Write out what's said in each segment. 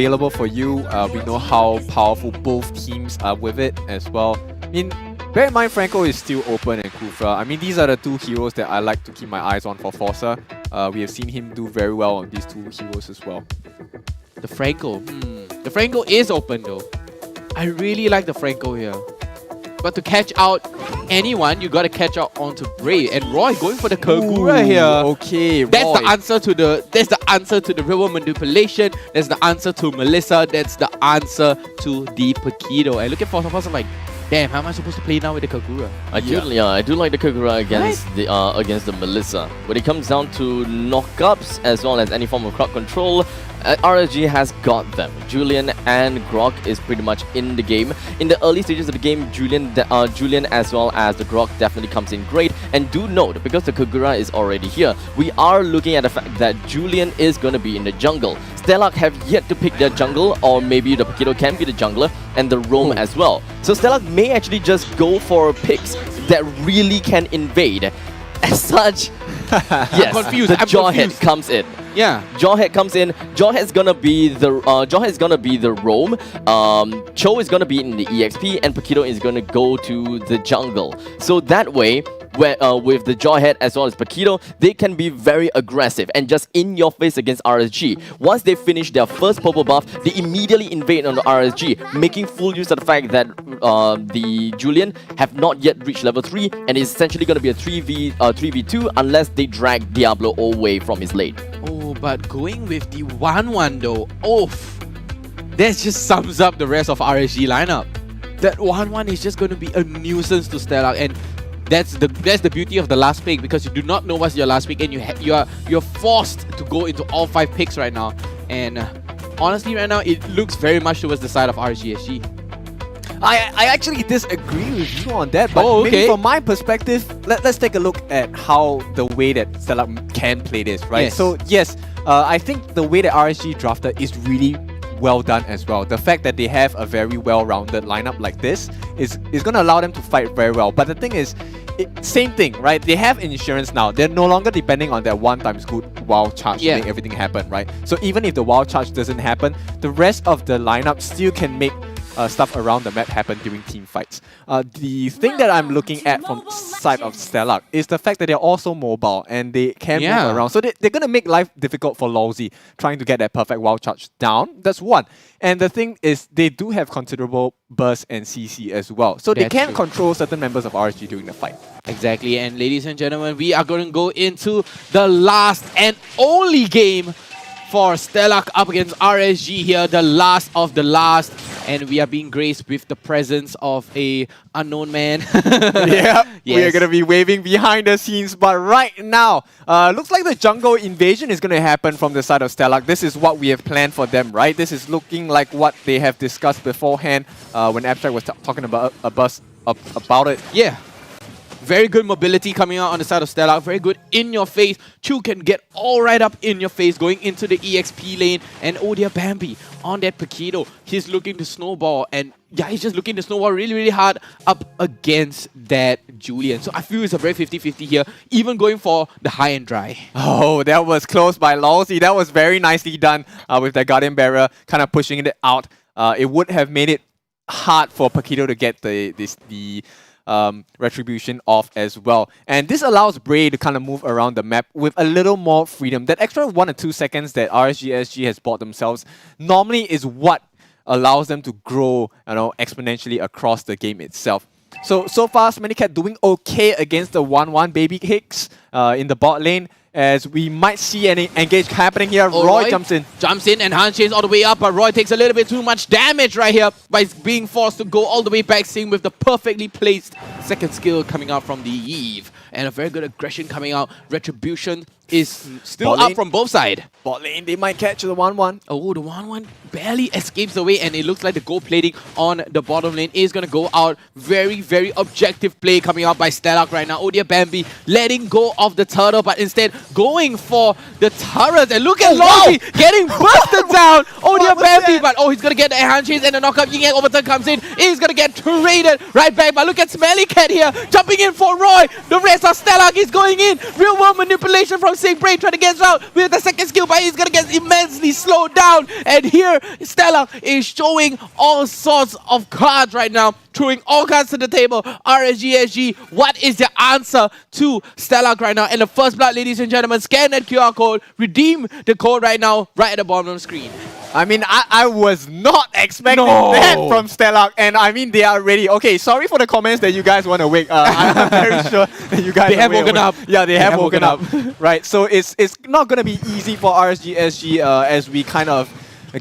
available for you. We know how powerful both teams are with it as well. I mean, bear in mind Franco is still open and Kufra. I mean, these are the two heroes that I like to keep my eyes on for Fossa. We have seen him do very well on these two heroes as well. The Franco. The Franco is open though. I really like the Franco here. But to catch out anyone, you gotta catch out onto BRAYYY. And Roy going for the Kagura here. Okay, That's Roy. the answer to the real world manipulation. That's the answer to Melissa. That's the answer to the Paquito. And look at Fossa like, damn, how am I supposed to play now with the Kagura? I do like the Kagura against the Melissa. When it comes down to knockups as well as any form of crowd control, RSG has got them. Julian and Grok is pretty much in the game. In the early stages of the game, Julian as well as the Grok definitely comes in great. And do note, because the Kagura is already here, we are looking at the fact that Julian is going to be in the jungle. Stellark have yet to pick their jungle, or maybe the Paquito can be the jungler, and the roam as well. So Stellark may actually just go for picks that really can invade. As such, yes, confused. the Jawhead comes in. Yeah, Jawhead comes in. Jawhead's gonna be the roam. Cho is gonna be in the EXP, and Paquito is gonna go to the jungle. So that way, with the Jawhead as well as Paquito, they can be very aggressive and just in your face against RSG. Once they finish their first purple buff, they immediately invade on the RSG, making full use of the fact that the Julian have not yet reached level 3, and it's essentially gonna be a 3v2 unless they drag Diablo away from his lane. Oh, but going with the 1-1 though, that just sums up the rest of RSG lineup. That 1-1 is just going to be a nuisance to Stellark, and that's the beauty of the last pick, because you do not know what's your last pick, and you're forced to go into all 5 picks right now. And honestly, right now it looks very much towards the side of RSG. I actually disagree with you on that, but maybe from my perspective, let's take a look at how the way that Stellark can play this, right? Yes. So yes, I think the way that RSG drafted is really well done as well. The fact that they have a very well-rounded lineup like this is going to allow them to fight very well. But the thing is, same thing, right? They have insurance now. They're no longer depending on that one-time good wild charge to make everything happen, right? So even if the wild charge doesn't happen, the rest of the lineup still can make stuff around the map happen during team fights. The thing that I'm looking at from the side of Stellark is the fact that they're also mobile and they can move around. So they're going to make life difficult for Lolsie trying to get that perfect wild charge down. That's one. And the thing is, they do have considerable burst and CC as well. So they can control certain members of RSG during the fight. Exactly. And ladies and gentlemen, we are going to go into the last and only game for Stellark up against RSG here, the last of the last. And we are being graced with the presence of a unknown man. Yep, we are going to be waving behind the scenes. But right now, looks like the jungle invasion is going to happen from the side of Stellark. This is what we have planned for them, right? This is looking like what they have discussed beforehand when Abstract was talking about it. Yeah. Very good mobility coming out on the side of Stellark. Very good in your face. Chu can get all right up in your face going into the EXP lane. And OhDeerBambi on that Paquito. He's looking to snowball. And yeah, he's just looking to snowball really, really hard up against that Julian. So I feel it's a very 50-50 here. Even going for the high and dry. Oh, that was close by Lolsie. That was very nicely done with the Guardian Barrier kind of pushing it out. It would have made it hard for Paquito to get the retribution off as well. And this allows BRAYYY to kind of move around the map with a little more freedom. That extra 1 or 2 seconds that RSG SG has bought themselves normally is what allows them to grow, exponentially across the game itself. So far, SmellyCat doing okay against the 1-1 babycakes in the bot lane. As we might see any engage happening here. Roy jumps in. Jumps in and hand chains all the way up, but Roy takes a little bit too much damage right here by being forced to go all the way back, seeing with the perfectly placed second skill coming out from the Eve. And a very good aggression coming out. Retribution is still up from both sides. Bot lane, they might catch the 1-1. Oh, the 1-1 barely escapes away, and it looks like the gold plating on the bottom lane is going to go out. Very, very objective play coming out by Stellark right now. OhDeerBambi letting go of the turtle, but instead going for the turrets. And look at Lolsie getting busted down. OhDeerBambi, but he's going to get the hand chase and the knockup. Ying Overturn comes in. He's going to get traded right back. But look at SmellyCat here, jumping in for Roy. The rest of Stellark is going in. Real world manipulation from BRAYYY trying to get out with the second skill, but he's going to get immensely slowed down. And here Stellark is showing all sorts of cards right now, throwing all cards to the table. RSG SG, what is the answer to Stellark right now? And the first blood, ladies and gentlemen, scan that QR code, redeem the code right now, right at the bottom of the screen. I mean, I was not expecting that from Stellark, and I mean, they are ready. Okay, sorry for the comments that you guys want to wake. I'm very sure that you guys have woken up. Yeah, they have woken up. Right, so it's not going to be easy for RSG SG as we kind of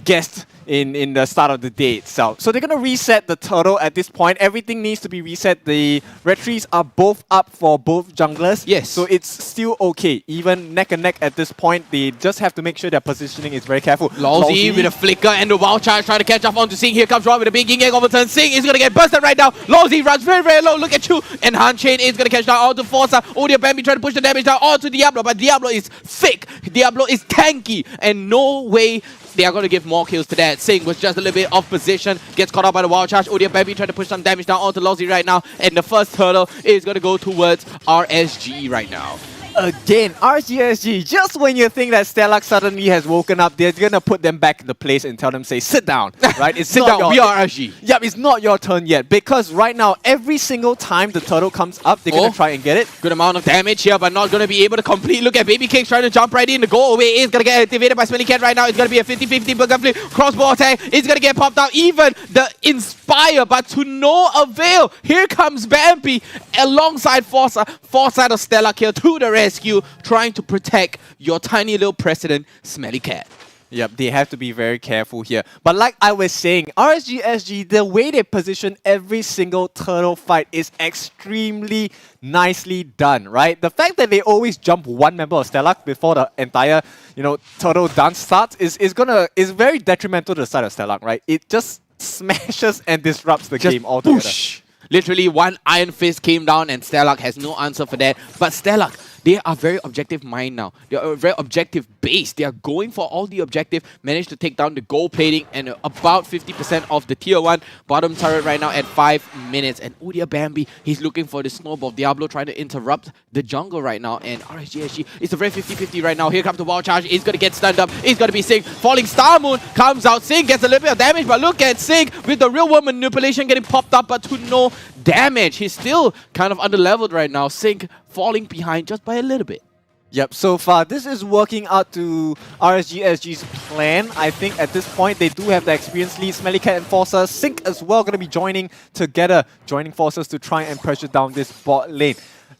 guessed in the start of the day itself. So they're going to reset the turtle at this point. Everything needs to be reset. The red trees are both up for both junglers. Yes. So it's still okay. Even neck and neck at this point, they just have to make sure their positioning is very careful. Lolsie with a flicker and the wild charge trying to catch up onto Sing. Here comes Rob with a big yin-yang overturn. Sing is going to get busted right now. Lolsie runs very, very low. Look at you. And Han Chain is going to catch down onto Fossa. OhDeerBambi trying to push the damage down onto Diablo. But Diablo is thick. Diablo is tanky. And no way they are going to give more kills to that. Sing was just a little bit off position. Gets caught up by the wild charge. OhDeerBambi trying to push some damage down onto Lolsie right now. And the first turtle is going to go towards RSG right now. Again, RSG, just when you think that Stellark suddenly has woken up, they're gonna put them back in the place and tell them, say, sit down, right? It's Sit down, we are RSG. Yep, it's not your turn yet, because right now, every single time the turtle comes up, they're gonna try and get it. Good amount of damage here, but not gonna be able to complete. Look at babycakes trying to jump right in. The go away is gonna get activated by SmellyCat right now. It's gonna be a 50-50 burger flip. Crossbow attack. It's gonna get popped out. Even the Inspire, but to no avail. Here comes Bambi alongside Fossa. Fossa of Stellark here to the rescue, trying to protect your tiny little president, SmellyCat. Yep, they have to be very careful here. But like I was saying, RSG SG, the way they position every single turtle fight is extremely nicely done, right? The fact that they always jump one member of Stellark before the entire, turtle dance starts is very detrimental to the side of Stellark, right? It just smashes and disrupts the game altogether. Whoosh. Literally one Iron Fist came down and Stellark has no answer for that. But Stellark, they are very objective mind now. They are very objective based. They are going for all the objective. Managed to take down the gold plating and about 50% of the tier 1 bottom turret right now at 5 minutes. And OhDeerBambi, he's looking for the snowball. Diablo trying to interrupt the jungle right now. And RSG SG, it's a very 50-50 right now. Here comes the wild charge. He's going to get stunned up. It's going to be Sing. Falling Star Moon comes out. Sing gets a little bit of damage. But look at Sing with the real world manipulation getting popped up, but to no damage. He's still kind of underleveled right now. Sing falling behind just by a little bit. Yep, so far this is working out to RSG SG's plan. I think at this point they do have the experienced lead. SmellyCat and Fossa Sync as well going to be joining together, joining forces to try and pressure down this bot lane.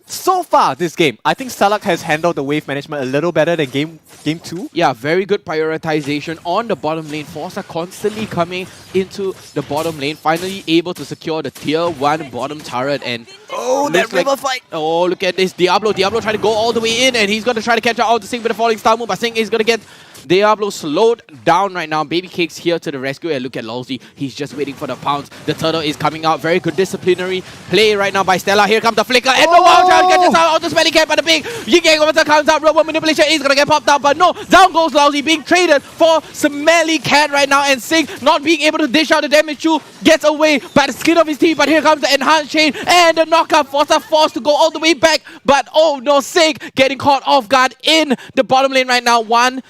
So far this game, I think Stellark has handled the wave management a little better than game 2. Yeah, very good prioritization on the bottom lane. Fossa constantly coming into the bottom lane, finally able to secure the tier 1 bottom turret. And that river fight! Oh, look at this. Diablo trying to go all the way in, and he's going to try to catch out to Sing with a falling star move, but Sing is going to get Diablo slowed down right now. Babycakes here to the rescue, and look at Lolsie. He's just waiting for the pounce. The turtle is coming out. Very good disciplinary play right now by Stella. Here comes the flicker, and the wild child gets out of the SmellyCat, but the big yin-yang overturn comes out. Real world manipulation is gonna get popped out, but no, down goes Lolsie, being traded for SmellyCat right now, and Sing not being able to dish out the damage to gets away by the skin of his teeth. But here comes the enhanced chain and the knockup. Fossa forced to go all the way back, but oh no, Sing getting caught off guard in the bottom lane right now. 1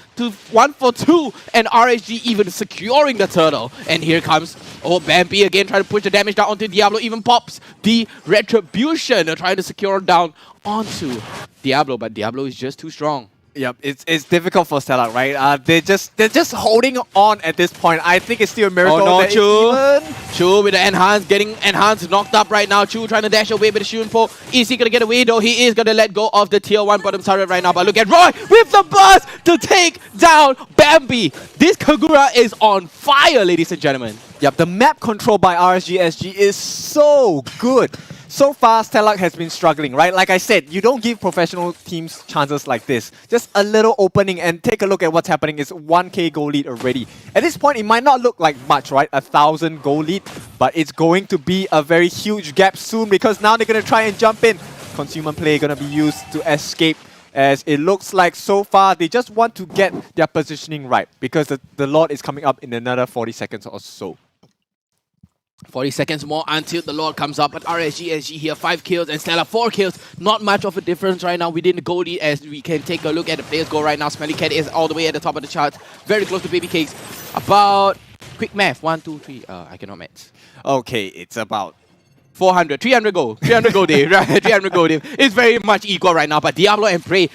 for 2, and RSG even securing the turtle. And here comes Bambi again trying to push the damage down onto Diablo, even pops the retribution, trying to secure down onto Diablo, but Diablo is just too strong. Yep, it's difficult for Stellark, right? They're just holding on at this point. I think it's still a miracle. Oh no, that Chu with the enhance, getting enhanced, knocked up right now. Chu trying to dash away with the Shun Po. Is he gonna get away though? He is gonna let go of the tier 1 bottom turret right now. But look at Roy with the burst to take down Bambi. This Kagura is on fire, ladies and gentlemen. Yep, the map control by RSG SG is so good. So far, Stellark has been struggling, right? Like I said, you don't give professional teams chances like this. Just a little opening, and take a look at what's happening. It's 1k goal lead already. At this point, it might not look like much, right? 1,000 goal lead, but it's going to be a very huge gap soon, because now they're going to try and jump in. Consumer play going to be used to escape, as it looks like so far they just want to get their positioning right, because the Lord is coming up in another 40 seconds or so. 40 seconds more until the Lord comes up, but RSG SG here 5 kills and Stellark 4 kills. Not much of a difference right now within the goal lead as we can take a look at the players go right now. SmellyCat is all the way at the top of the charts, very close to babycakes. About quick math, 1, 2, 3. I cannot math. Okay, it's about 400, 300 goal, 300 goal day, right? 300 goal day. It's very much equal right now, but Diablo and BRAYYY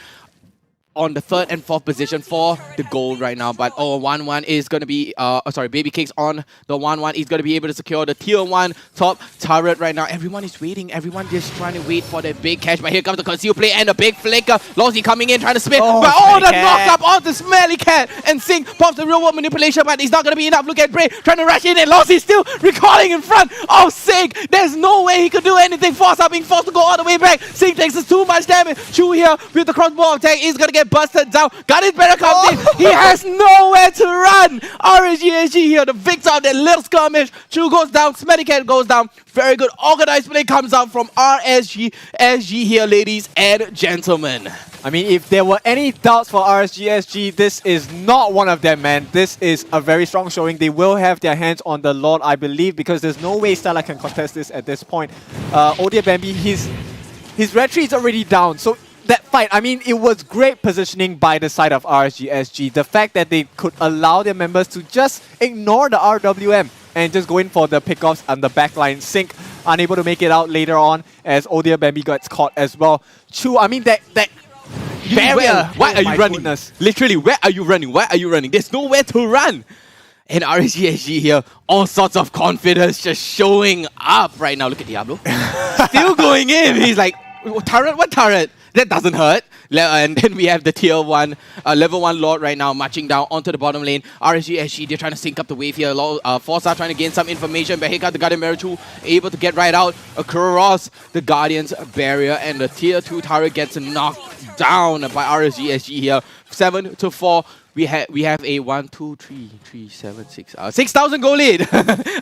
on the 3rd and 4th position for the gold right now. But 1-1 is going to be, babycakes on the 1-1 is going to be able to secure the tier 1 top turret right now. Everyone is waiting. Everyone just trying to wait for the big catch. But here comes the conceal play and the big flicker. Lolsie coming in, trying to spin. But the knock up on the SmellyCat. And Sync pops the real world manipulation, but it's not going to be enough. Look at BRAYYY trying to rush in, and Lolsie still recalling in front of Sync. There's no way he could do anything. Fossa being forced to go all the way back. Sync takes us too much damage. Chu here with the crossbow attack is going to get busted down. Got his better comes in. He has nowhere to run. RSG SG here, the victor of that little skirmish. Chu goes down. SmellyCat goes down. Very good organized play comes out from RSG SG here, ladies and gentlemen. I mean, if there were any doubts for RSG SG, this is not one of them, man. This is a very strong showing. They will have their hands on the Lord, I believe, because there's no way Stellark can contest this at this point. OhDeerBambi, his red tree is already down, so that fight, I mean, it was great positioning by the side of RSG SG. The fact that they could allow their members to just ignore the RWM and just go in for the pickoffs on the backline. Sync unable to make it out later on as OhDeerBambi gets caught as well. Chu, I mean, that barrier. Why are you running? Goodness. Literally, where are you running? Why are you running? There's nowhere to run. And RSG SG here, all sorts of confidence just showing up right now. Look at Diablo. Still going in. He's like, turret? What turret? That doesn't hurt. And then we have the tier 1, level 1 Lord right now marching down onto the bottom lane. RSG SG, they're trying to sync up the wave here. Fossa trying to gain some information. But here comes the Guardian Barrier 2, able to get right out across the Guardian's barrier. And the tier 2 turret gets knocked down by RSG SG here. 7-4. We have a 1, 2, 3, 7, 6, 6,000 goal lead.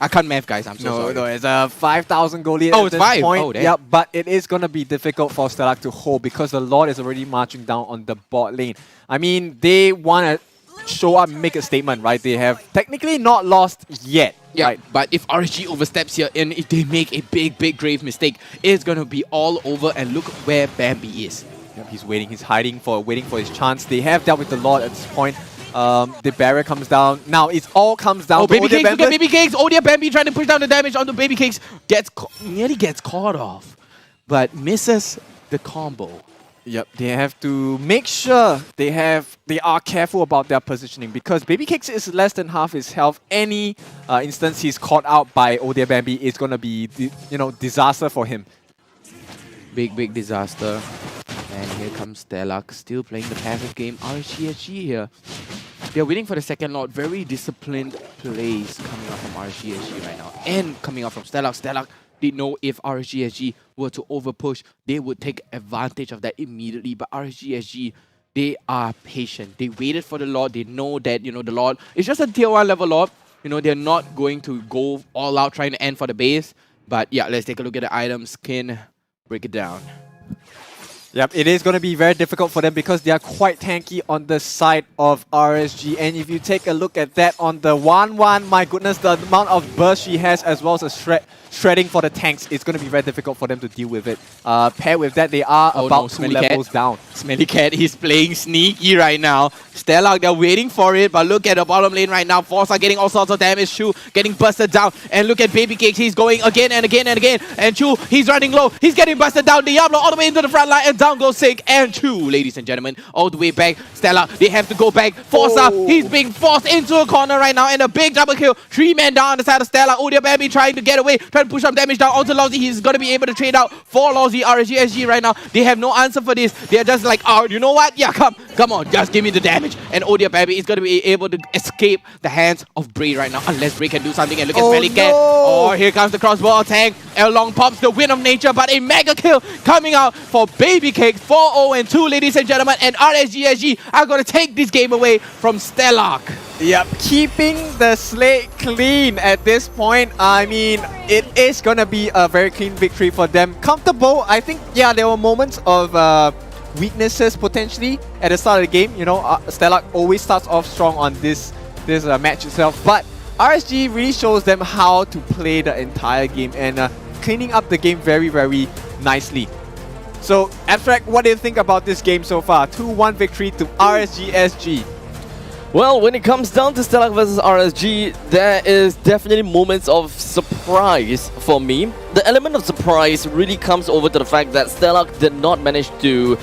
I can't math, guys. I'm so sorry. No, it's a 5,000 goal lead. Oh, it's 5. Point. Oh, yeah, but it is gonna be difficult for Stellark to hold because the Lord is already marching down on the bot lane. I mean, they wanna show up and make a statement, right? They have technically not lost yet. Yeah, right? But if RSG oversteps here and if they make a big grave mistake, it's gonna be all over. And look where Bambi is. Yep, he's waiting. He's hiding waiting for his chance. They have dealt with the Lord at this point. The barrier comes down. Now it all comes down to babycakes. Look at babycakes. OhDeerBambi trying to push down the damage onto babycakes. Nearly gets caught off, but misses the combo. Yep, they have to make sure they are careful about their positioning because babycakes is less than half his health. Any instance he's caught out by OhDeerBambi is gonna be disaster for him. Big disaster. And here comes Stellark, still playing the passive game. RSG SG here. They're waiting for the second Lord. Very disciplined plays coming out from RSG SG right now. And coming out from Stellark. Stellark didn't know if RSG SG were to overpush, they would take advantage of that immediately. But RSG SG, they are patient. They waited for the Lord. They know that, the Lord is just a tier 1 level Lord. They're not going to go all out trying to end for the base. But yeah, let's take a look at the items. Skin, break it down. Yep, it is going to be very difficult for them because they are quite tanky on the side of RSG. And if you take a look at that on the 1-1, my goodness, the amount of burst she has as well as a shredding for the tanks, it's going to be very difficult for them to deal with it. Paired with that, they are about 2 levels down. SmellyCat is playing sneaky right now. Stellark, they're waiting for it, but look at the bottom lane right now. Fossa getting all sorts of damage. Chu getting busted down. And look at babycakes, he's going again and again and again. And Chu, he's running low. He's getting busted down. Diablo all the way into the front line. And down goes Sync and Chu, ladies and gentlemen, all the way back. Stellark, they have to go back. Fossa, he's being forced into a corner right now, and a big double kill. 3 men down on the side of Stellark. OhDeerBambi trying to get away, trying to push some damage down onto Lolsie. He's going to be able to trade out for Lolsie. RSG SG right now, they have no answer for this. They're just like, oh, you know what? Yeah, come on, just give me the damage. And OhDeerBambi is going to be able to escape the hands of BRAYYY right now, unless BRAYYY can do something. And look at SmellyCat. No. Oh, here comes the crossbow attack. Long pops the win of nature, but a mega kill coming out for babycakes. 4-0-2, ladies and gentlemen, and RSG SG are going to take this game away from Stellark. Yep, keeping the slate clean at this point. I mean, it is going to be a very clean victory for them. Comfortable, I think, yeah, there were moments of weaknesses potentially at the start of the game. Stellark always starts off strong on this match itself, but RSG really shows them how to play the entire game and cleaning up the game very, very nicely. So, Abstract, what do you think about this game so far? 2-1 victory to RSG SG. Well, when it comes down to Stellark versus RSG, there is definitely moments of surprise for me. The element of surprise really comes over to the fact that Stellark did not manage to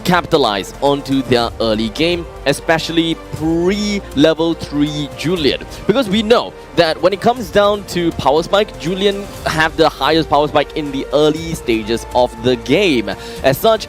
capitalize onto their early game, especially pre-level 3 Julian. Because we know that when it comes down to power spike, Julian have the highest power spike in the early stages of the game. As such,